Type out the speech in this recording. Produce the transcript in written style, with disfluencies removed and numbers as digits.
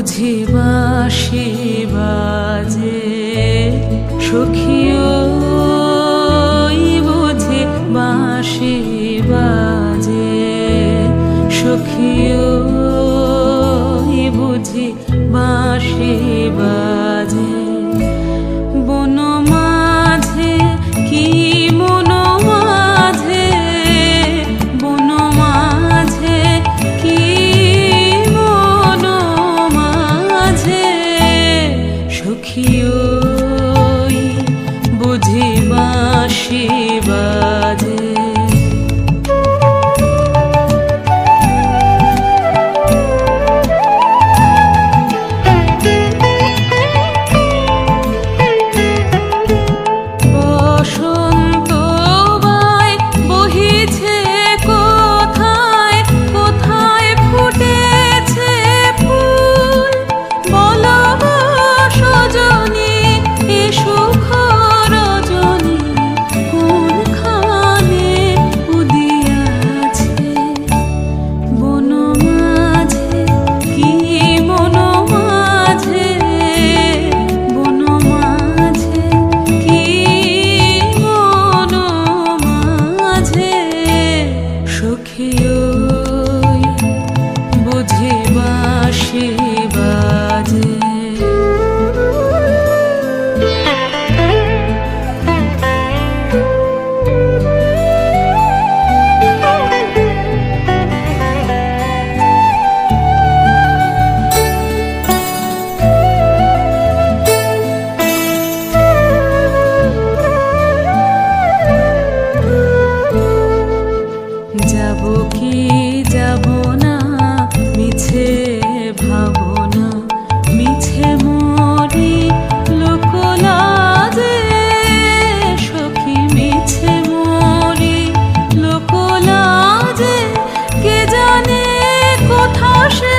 বুঝি বাঁশি বাজে সখিও বুঝি বাঁশি বাজে সখিও বুঝি বাঁশি বাজে বন মাঝে কি মন মাঝে বন মাঝে কি মন মাঝে সখিও বুঝি বাঁশি বাজে বুঝি বাঁশি বাজে যাব কি যাব না মিছে ভাবনা মিছে মরি লোকলাজে সখী মিছে মরি লোকলাজে কে জানে কোথা সে